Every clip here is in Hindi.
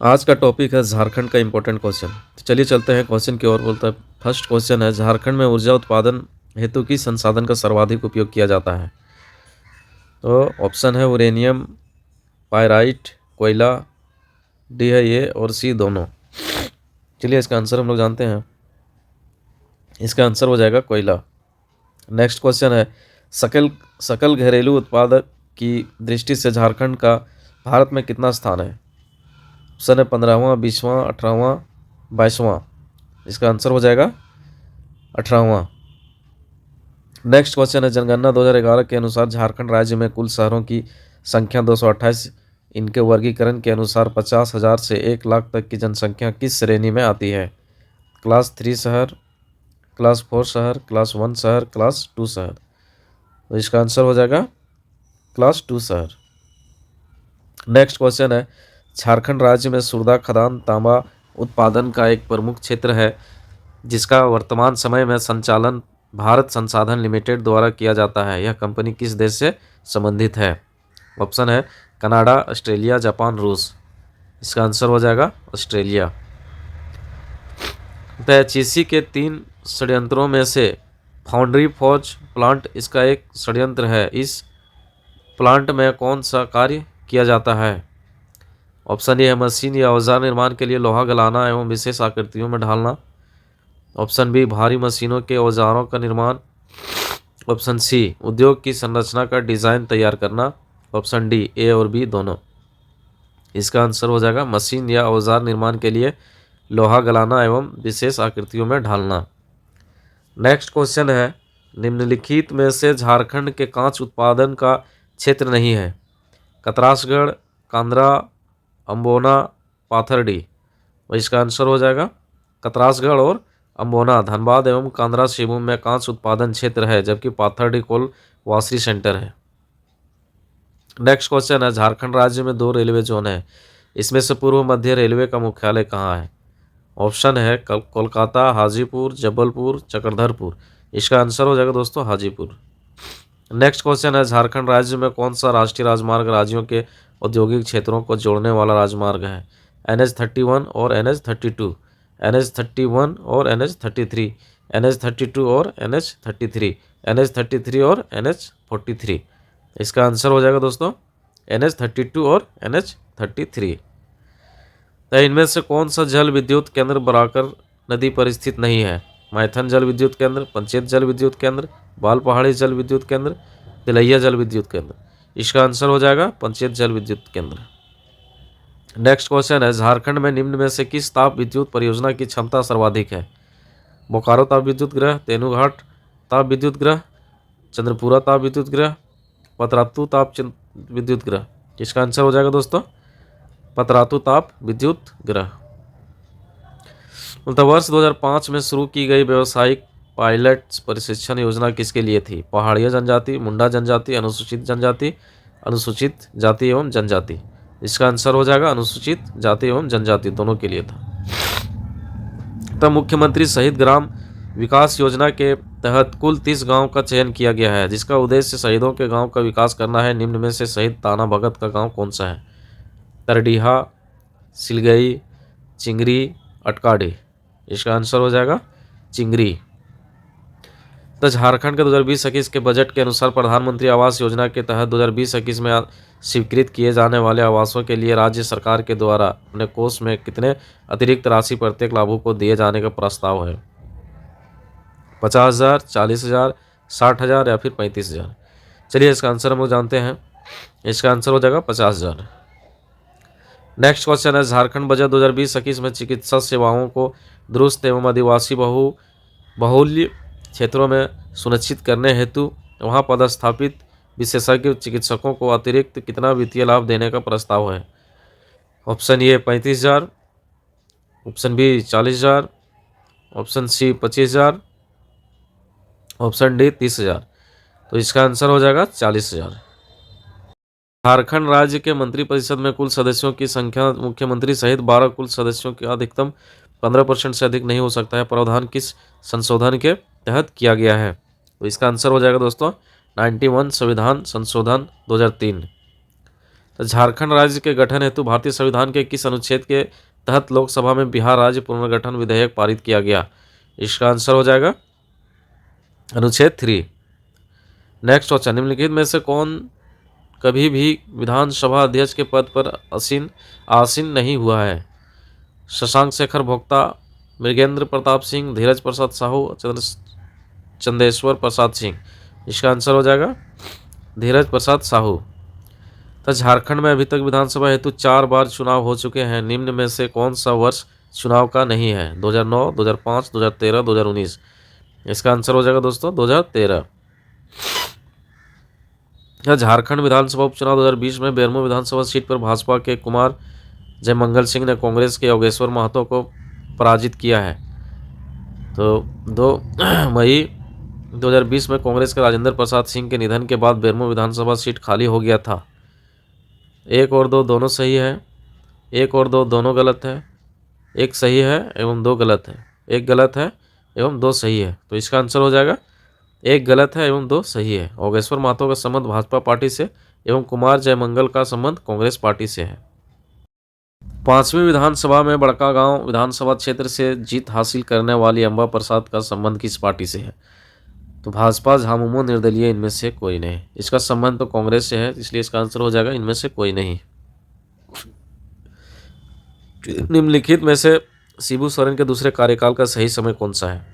आज का टॉपिक है झारखंड का इम्पोर्टेंट क्वेश्चन। तो चलिए चलते हैं क्वेश्चन की ओर। बोलता है फर्स्ट क्वेश्चन है, झारखंड में ऊर्जा उत्पादन हेतु किस संसाधन का सर्वाधिक उपयोग किया जाता है? तो ऑप्शन है यूरेनियम, पायराइट, कोयला, डी है ये और सी दोनों। चलिए इसका आंसर हम लोग जानते हैं। इसका आंसर हो जाएगा कोयला। नेक्स्ट क्वेश्चन है, सकल सकल घरेलू उत्पादक की दृष्टि से झारखंड का भारत में कितना स्थान है? ऑप्शन है 15वां, 20वां, 18वां, 22वां। इसका आंसर हो जाएगा 18वां। नेक्स्ट क्वेश्चन है, जनगणना 2011 के अनुसार झारखंड राज्य में कुल शहरों की संख्या 228। इनके वर्गीकरण के अनुसार 50,000 से 1 लाख तक की जनसंख्या किस श्रेणी में आती है? क्लास 3 शहर, क्लास 4 शहर, क्लास 1 शहर, क्लास 2 शहर। तो इसका आंसर हो जाएगा क्लास 2 शहर। नेक्स्ट क्वेश्चन है, झारखंड राज्य में सुरदा खदान तांबा उत्पादन का एक प्रमुख क्षेत्र है जिसका वर्तमान समय में संचालन भारत संसाधन लिमिटेड द्वारा किया जाता है। यह कंपनी किस देश से संबंधित है? ऑप्शन है कनाडा, ऑस्ट्रेलिया, जापान, रूस। इसका आंसर हो जाएगा ऑस्ट्रेलिया। पैचीसी के 3 षड्यंत्रों में से फाउंड्री फॉज प्लांट इसका एक षड्यंत्र है। इस प्लांट में कौन सा कार्य किया जाता है? ऑप्शन ए है मशीन या औजार निर्माण के लिए लोहा गलाना एवं विशेष आकृतियों में ढालना। ऑप्शन बी भारी मशीनों के औजारों का निर्माण। ऑप्शन सी उद्योग की संरचना का डिज़ाइन तैयार करना। ऑप्शन डी ए और बी दोनों। इसका आंसर हो जाएगा मशीन या औजार निर्माण के लिए लोहा गलाना एवं विशेष आकृतियों में ढालना। नेक्स्ट क्वेश्चन है, निम्नलिखित में से झारखंड के कांच उत्पादन का क्षेत्र नहीं है? कतरासगढ़, कांद्रा, अम्बोना, पाथरडी। और इसका आंसर हो जाएगा कतरासगढ़ और अम्बोना। धनबाद एवं कांद्रा सिबूम में कांच उत्पादन क्षेत्र है, जबकि पाथरडी कोल वासरी सेंटर है। नेक्स्ट क्वेश्चन है, झारखंड राज्य में 2 रेलवे जोन है। इसमें से पूर्व मध्य रेलवे का मुख्यालय कहाँ है? ऑप्शन है कोलकाता, हाजीपुर, जबलपुर, चक्रधरपुर। इसका आंसर हो जाएगा दोस्तों हाजीपुर। नेक्स्ट क्वेश्चन है, झारखंड राज्य में कौन सा राष्ट्रीय राजमार्ग राज्यों के औद्योगिक क्षेत्रों को जोड़ने वाला राजमार्ग है? NH-31 और NH-32, NH-31 और NH-33, NH-32 और NH-33, NH-33 और NH-43। इसका आंसर हो जाएगा दोस्तों NH-32 और NH-33। तो इनमें से कौन सा जल विद्युत केंद्र बराकर नदी पर स्थित नहीं है? मैथन जल विद्युत केंद्र, पंचेत जल विद्युत केंद्र, बाल पहाड़ी जल विद्युत केंद्र, तिलैया जल विद्युत केंद्र। इसका आंसर हो जाएगा पंचेत जल विद्युत केंद्र। नेक्स्ट क्वेश्चन है, झारखंड में निम्न में से किस ताप विद्युत परियोजना की क्षमता सर्वाधिक है? बोकारो ताप विद्युत गृह, तेनूघाट ताप विद्युत गृह, चंद्रपुरा ताप विद्युत गृह, पतरातू ताप विद्युत गृह। इसका आंसर हो जाएगा दोस्तों पतरातू ताप विद्युत गृह। मतलब वर्ष 2005 में शुरू की गई व्यावसायिक पायलट प्रशिक्षण योजना किसके लिए थी? पहाड़िया जनजाति, मुंडा जनजाति, अनुसूचित जनजाति, अनुसूचित जाति एवं जनजाति। इसका आंसर हो जाएगा अनुसूचित जाति एवं जनजाति, दोनों के लिए था। तब मुख्यमंत्री शहीद ग्राम विकास योजना के तहत कुल 30 गांव का चयन किया गया है, जिसका उद्देश्य शहीदों के गांव का विकास करना है। निम्न में से शहीद ताना भगत का गांव कौन सा है? तरडीहा, सिलगई, चिंगरी, अटकाडी। इसका आंसर हो जाएगा चिंगरी। तो झारखंड के 2020-21 के बजट के अनुसार प्रधानमंत्री आवास योजना के तहत 2020-21 में स्वीकृत किए जाने वाले आवासों के लिए राज्य सरकार के द्वारा अपने कोष में कितने अतिरिक्त राशि प्रत्येक लाभुक को दिए जाने का प्रस्ताव है? 50,000, 40,000, 60,000 या फिर 35,000। चलिए इसका आंसर हम लोग जानते हैं। इसका आंसर हो जाएगा 50,000। नेक्स्ट क्वेश्चन है, झारखंड बजट 2020-21 में चिकित्सा सेवाओं को दुरुस्त एवं आदिवासी बहुल्य क्षेत्रों में सुनिश्चित करने हेतु वहां पदस्थापित विशेषज्ञ चिकित्सकों को अतिरिक्त कितना वित्तीय लाभ देने का प्रस्ताव है? Option A 35,000, option B 40,000, option C 25,000, option D 30,000। तो इसका आंसर हो जाएगा 40,000। झारखंड राज्य के मंत्रिपरिषद में कुल सदस्यों की संख्या मुख्यमंत्री सहित 12 कुल सदस्यों के अधिकतम 15% से अधिक नहीं हो सकता है। प्रावधान किस संशोधन के तहत किया गया है? तो इसका आंसर हो जाएगा दोस्तों 91 संविधान संशोधन 2003। तो झारखंड राज्य के गठन हेतु भारतीय संविधान के किस अनुच्छेद के तहत लोकसभा में बिहार राज्य पुनर्गठन विधेयक पारित किया गया? इसका आंसर हो जाएगा अनुच्छेद 3। नेक्स्ट क्वेश्चन, निम्नलिखित में से कौन कभी भी विधानसभा अध्यक्ष के पद पर आसीन नहीं हुआ है? शशांक शेखर भोक्ता, मृगेंद्र प्रताप सिंह, धीरज प्रसाद साहू, चंदेश्वर प्रसाद सिंह। इसका आंसर हो जाएगा धीरज प्रसाद साहू। तो झारखंड में अभी तक विधानसभा हेतु 4 बार चुनाव हो चुके हैं। निम्न में से कौन सा वर्ष चुनाव का नहीं है? 2009, 2005, 2013, 2019। इसका आंसर हो जाएगा दोस्तों 2013। झारखंड विधानसभा उपचुनाव 2020 में बेरमो विधानसभा सीट पर भाजपा के कुमार जयमंगल सिंह ने कांग्रेस के योगेश्वर महतो को पराजित किया है। तो 2 मई 2020 में कांग्रेस के राजेंद्र प्रसाद सिंह के निधन के बाद बेरमो विधानसभा सीट खाली हो गया था। 1 और 2 दोनों सही है, 1 और 2 दोनों गलत है, 1 सही है एवं 2 गलत है, 1 गलत है एवं 2 सही है। तो इसका आंसर हो जाएगा 1 गलत है एवं 2 सही है। योगेश्वर महतो का संबंध भाजपा पार्टी से एवं कुमार जयमंगल का संबंध कांग्रेस पार्टी से है। 5वीं विधानसभा में बड़कागांव विधानसभा क्षेत्र से जीत हासिल करने वाली अंबा प्रसाद का संबंध किस पार्टी से है? तो भाजपा, झामुमो, निर्दलीय, इनमें से कोई नहीं। इसका संबंध तो कांग्रेस से है, इसलिए इसका आंसर हो जाएगा इनमें से कोई नहीं। निम्नलिखित में से शिबू सोरेन के दूसरे कार्यकाल का सही समय कौन सा है?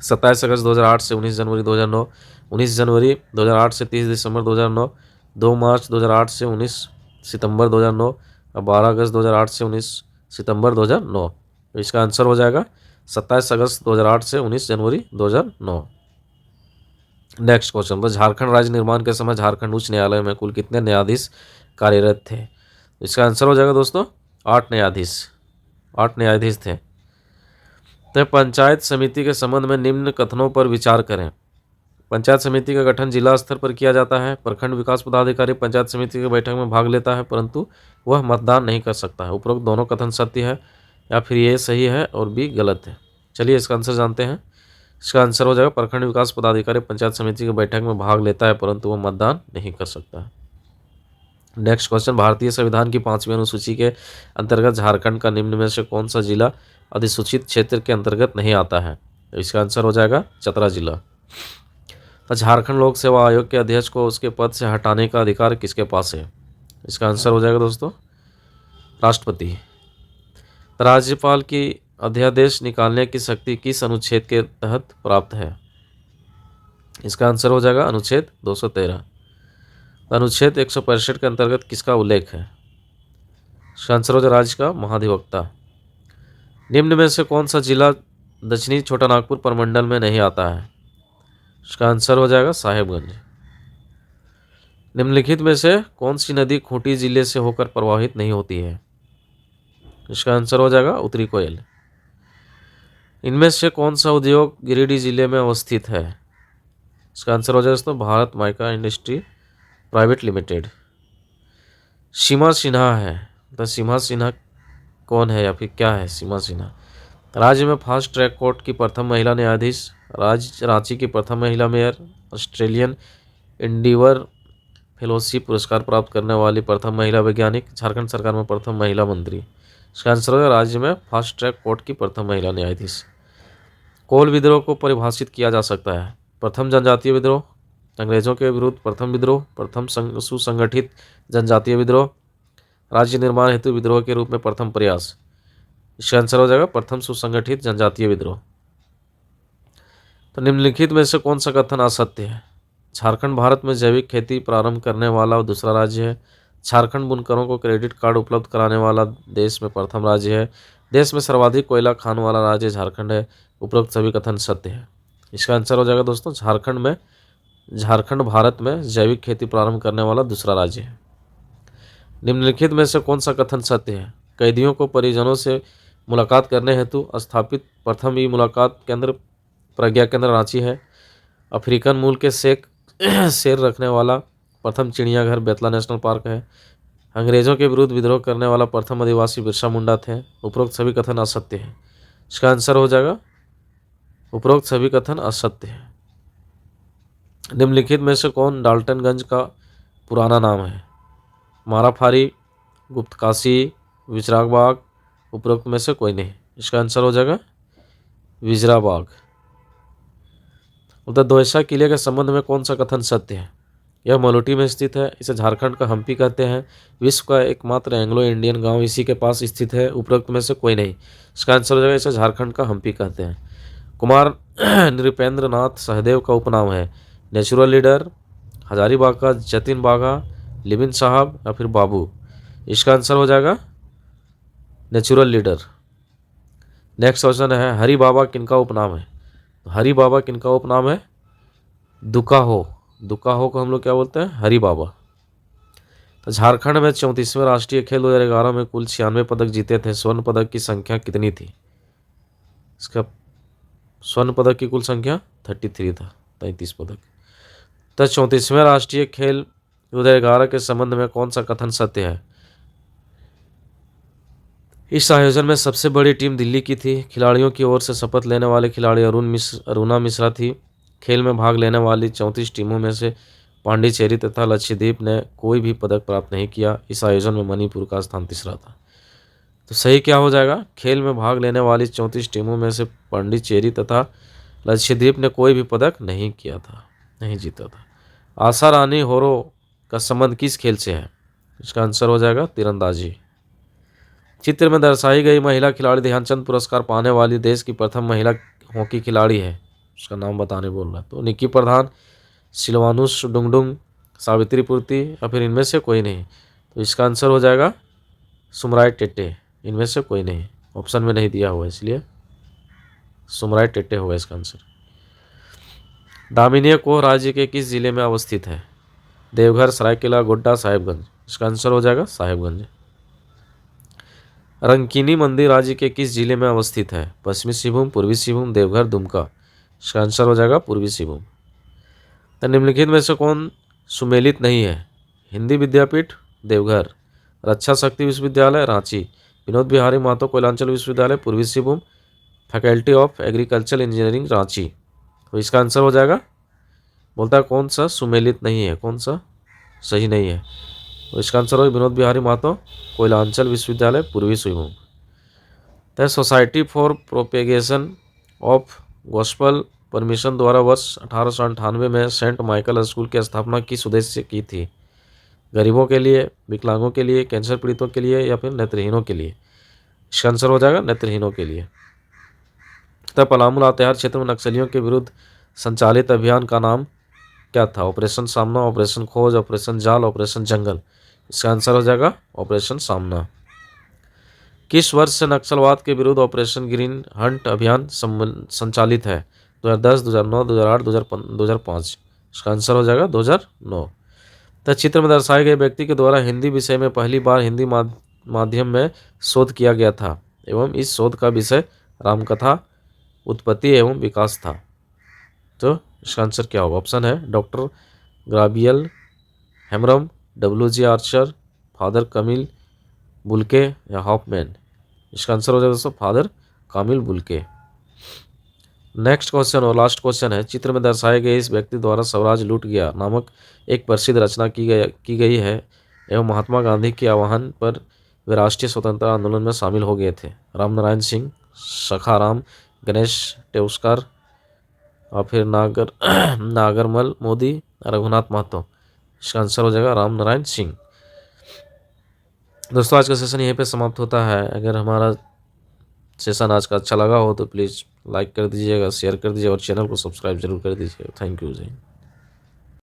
27 अगस्त 2008 से 19 जनवरी 2009, 19 जनवरी 2008 से 30 दिसंबर 2009, 2 मार्च 2008 से 19 सितंबर 2009 और 12 अगस्त 2008 से 19 सितंबर 2009। तो इसका आंसर हो जाएगा 27 अगस्त 2008 से 19 जनवरी 2009। नेक्स्ट क्वेश्चन, तो झारखंड राज्य निर्माण के समय झारखंड उच्च न्यायालय में कुल कितने न्यायाधीश कार्यरत थे? तो इसका आंसर हो जाएगा दोस्तों 8 न्यायाधीश थे। तो पंचायत समिति के संबंध में निम्न कथनों पर विचार करें। पंचायत समिति का गठन जिला स्तर पर किया जाता है। प्रखंड विकास पदाधिकारी पंचायत समिति की बैठक में भाग लेता है परंतु वह मतदान नहीं कर सकता है। उपरोक्त दोनों कथन सत्य है या फिर ये सही है और बी गलत है? चलिए इसका आंसर जानते हैं। इसका आंसर हो जाएगा प्रखंड विकास पदाधिकारी पंचायत समिति की बैठक में भाग लेता है परंतु वह मतदान नहीं कर सकता है। नेक्स्ट क्वेश्चन, भारतीय संविधान की 5वीं अनुसूची के अंतर्गत झारखंड का निम्न में से कौन सा जिला अधिसूचित क्षेत्र के अंतर्गत नहीं आता है? तो इसका आंसर हो जाएगा चतरा जिला। तो झारखंड लोक सेवा आयोग के अध्यक्ष को उसके पद से हटाने का अधिकार किसके पास है? इसका आंसर हो जाएगा दोस्तों राष्ट्रपति। राज्यपाल की अध्यादेश निकालने की शक्ति किस अनुच्छेद के तहत प्राप्त है? इसका आंसर हो जाएगा अनुच्छेद 213। अनुच्छेद 165 के अंतर्गत किसका उल्लेख है? इसका आंसर हो जाएगा राज्य का महाधिवक्ता। निम्न में से कौन सा जिला दक्षिणी छोटा नागपुर प्रमंडल में नहीं आता है? इसका आंसर हो जाएगा साहेबगंज। निम्नलिखित में से कौन सी नदी खूंटी जिले से होकर प्रवाहित नहीं होती है? इसका आंसर हो जाएगा उत्तरी कोयल। इनमें से कौन सा उद्योग गिरिडीह जिले में अवस्थित है? इसका आंसर हो जाएगा दोस्तों Bharat mica industry private limited. Seema Sinha है, तो सीमा सिन्हा कौन है या फिर क्या है सीमा सिन्हा? राज्य में फास्ट ट्रैक कोर्ट की प्रथम महिला न्यायाधीश, राज्य रांची की प्रथम महिला मेयर, ऑस्ट्रेलियन इंडीवर फेलोशिप पुरस्कार प्राप्त करने वाली प्रथम महिला वैज्ञानिक, झारखंड सरकार में प्रथम महिला मंत्री। इसका आंसर होगा राज्य में फास्ट ट्रैक कोर्ट की प्रथम महिला न्यायाधीश। कोल विद्रोह को परिभाषित किया जा सकता है। प्रथम जनजातीय विद्रोह, अंग्रेजों के विरुद्ध प्रथम विद्रोह, प्रथम सुसंगठित जनजातीय विद्रोह, राज्य निर्माण हेतु विद्रोह के रूप में प्रथम प्रयास। इसका आंसर हो जाएगा प्रथम सुसंगठित जनजातीय विद्रोह। तो निम्नलिखित में से कौन सा कथन असत्य है? झारखंड भारत में जैविक खेती प्रारंभ करने वाला दूसरा राज्य है। झारखंड बुनकरों को क्रेडिट कार्ड उपलब्ध कराने वाला देश में प्रथम राज्य है। देश में सर्वाधिक कोयला खान वाला राज्य झारखंड है। उपरोक्त सभी कथन सत्य है। इसका आंसर हो जाएगा दोस्तों झारखंड भारत में जैविक खेती प्रारंभ करने वाला दूसरा राज्य है। निम्नलिखित में से कौन सा कथन सत्य है? कैदियों को परिजनों से मुलाकात करने हेतु स्थापित प्रथम ई मुलाकात केंद्र प्रज्ञा केंद्र रांची है। अफ्रीकन मूल के शेर रखने वाला प्रथम चिड़ियाघर बेतला नेशनल पार्क है। अंग्रेजों के विरुद्ध विद्रोह करने वाला प्रथम आदिवासी बिरसा मुंडा थे। उपरोक्त सभी कथन असत्य है। इसका आंसर हो जाएगा उपरोक्त सभी कथन असत्य है। निम्नलिखित में से कौन डाल्टनगंज का पुराना नाम है? माराफारी, गुप्तकाशी, विजराग बाग, उपरोक्त में से कोई नहीं। इसका आंसर हो जाएगा विजरा बाग। उत्तर दोयशा किले के संबंध में कौन सा कथन सत्य है? यह मलोटी में स्थित है, इसे झारखंड का हम्पी कहते हैं, विश्व का एकमात्र एंग्लो इंडियन गांव इसी के पास स्थित है, उपरोक्त में से कोई नहीं। इसका आंसर हो जाएगा इसे झारखंड का हम्पी कहते हैं। कुमार नृपेंद्र नाथ सहदेव का उपनाम है नेचुरल लीडर, हजारीबाग का जतिन बाघा, लिबिन साहब या फिर बाबू। इसका आंसर हो जाएगा नेचुरल लीडर। नेक्स्ट क्वेश्चन है हरि बाबा किनका उपनाम है? तो हरि बाबा किनका उपनाम है? दुकाहो। दुकाहो को हम लोग क्या बोलते हैं? हरि बाबा। तो झारखंड में 34वें राष्ट्रीय खेल 2011 में कुल 96 पदक जीते थे, स्वर्ण पदक की संख्या कितनी थी? इसका स्वर्ण पदक की कुल संख्या 33 था, 33 पदक। तो 34वें राष्ट्रीय खेल 2011 के संबंध में कौन सा कथन सत्य है? इस आयोजन में सबसे बड़ी टीम दिल्ली की थी, खिलाड़ियों की ओर से शपथ लेने वाले खिलाड़ी अरुणा मिश्रा थी। खेल में भाग लेने वाली 34 टीमों में से पांडिचेरी तथा लक्षद्वीप ने कोई भी पदक प्राप्त नहीं किया। इस आयोजन में मणिपुर का स्थान तीसरा था। तो सही क्या हो जाएगा? खेल में भाग लेने वाली 34 टीमों में से पांडिचेरी तथा लक्षद्वीप ने कोई भी पदक नहीं किया था, नहीं जीता था। आशा रानी होरो का संबंध किस खेल से है? इसका आंसर हो जाएगा तीरंदाजी। चित्र में दर्शाई गई महिला खिलाड़ी ध्यानचंद पुरस्कार पाने वाली देश की प्रथम महिला हॉकी खिलाड़ी है, उसका नाम बताने बोल रहा है। तो निक्की प्रधान, सिलवानुस डुंगडुंग, सावित्री पूर्ति या फिर इनमें से कोई नहीं। तो इसका आंसर हो जाएगा सुमराय टेटे, इनमें से कोई नहीं। ऑप्शन में नहीं दिया हुआ इसलिए सुमराय टेटे होगा इसका आंसर। दामिनी कोह राज्य के किस जिले में अवस्थित है? देवघर, सरायकेला, गोड्डा, साहिबगंज। इसका आंसर हो जाएगा साहिबगंज। रंकिनी मंदिर राज्य के किस जिले में अवस्थित है? पश्चिमी सिंहभूम, पूर्वी सिंहभूम, देवघर, दुमका। इसका आंसर हो जाएगा पूर्वी सिंहभूम। तो निम्नलिखित में से कौन सुमेलित नहीं है? हिंदी विद्यापीठ देवघर, रक्षा शक्ति विश्वविद्यालय रांची, विनोद बिहारी महतो कोयलांचल विश्वविद्यालय पूर्वी Singhbhum, faculty of agriculture engineering Ranchi. तो इसका आंसर हो जाएगा, बोलता है कौन सा सुमेलित नहीं है, कौन सा सही नहीं है। तो इसका आंसर होगा विनोद बिहारी महतो कोयलांचल विश्वविद्यालय पूर्वी Singhbhum. The society for propagation of gospel permission द्वारा वर्ष 1898 में सेंट माइकल स्कूल की स्थापना किस उद्देश्य से की थी? गरीबों के लिए, विकलांगों के लिए, कैंसर पीड़ितों के लिए या फिर नेत्रहीनों के लिए? इसका आंसर हो जाएगा नेत्रहीनों के लिए। तब पलामू लातेहार क्षेत्र में नक्सलियों के विरुद्ध संचालित अभियान का नाम क्या था? ऑपरेशन सामना, ऑपरेशन खोज, ऑपरेशन जाल, ऑपरेशन जंगल। इसका आंसर हो जाएगा ऑपरेशन सामना। किस वर्ष से नक्सलवाद के विरुद्ध ऑपरेशन ग्रीन हंट अभियान संचालित है? 2010, 2009, 2008, 2005। इसका आंसर हो जाएगा 2009। तो चित्र में दर्शाए गए व्यक्ति के द्वारा हिंदी विषय में पहली बार हिंदी माध्यम में शोध किया गया था एवं इस शोध का विषय रामकथा उत्पत्ति एवं विकास था। तो इसका आंसर क्या होगा? ऑप्शन है doctor Gabriel Hembrom, WG Archer, father Kamil Bulcke या हॉफमैन। इसका आंसर हो जाएगा दोस्तों father Kamil Bulcke. Next question और लास्ट क्वेश्चन है, चित्र में दर्शाए गए इस व्यक्ति द्वारा स्वराज लूट गया नामक एक प्रसिद्ध रचना की गई है एवं महात्मा गांधी के आह्वान पर वे राष्ट्रीय स्वतंत्रता आंदोलन में शामिल हो गए थे? रामनारायण सिंह, सखाराम, गणेश टेउस्कर और फिर नागरमल मोदी, रघुनाथ महतो। इसका आंसर हो जाएगा रामनारायण सिंह। दोस्तों आज का सेशन यहीं पे समाप्त होता है। अगर हमारा सेशन आज का अच्छा लगा हो तो प्लीज़ लाइक कर दीजिएगा, शेयर कर दीजिएगा और चैनल को सब्सक्राइब जरूर कर दीजिएगा। Thank you ji.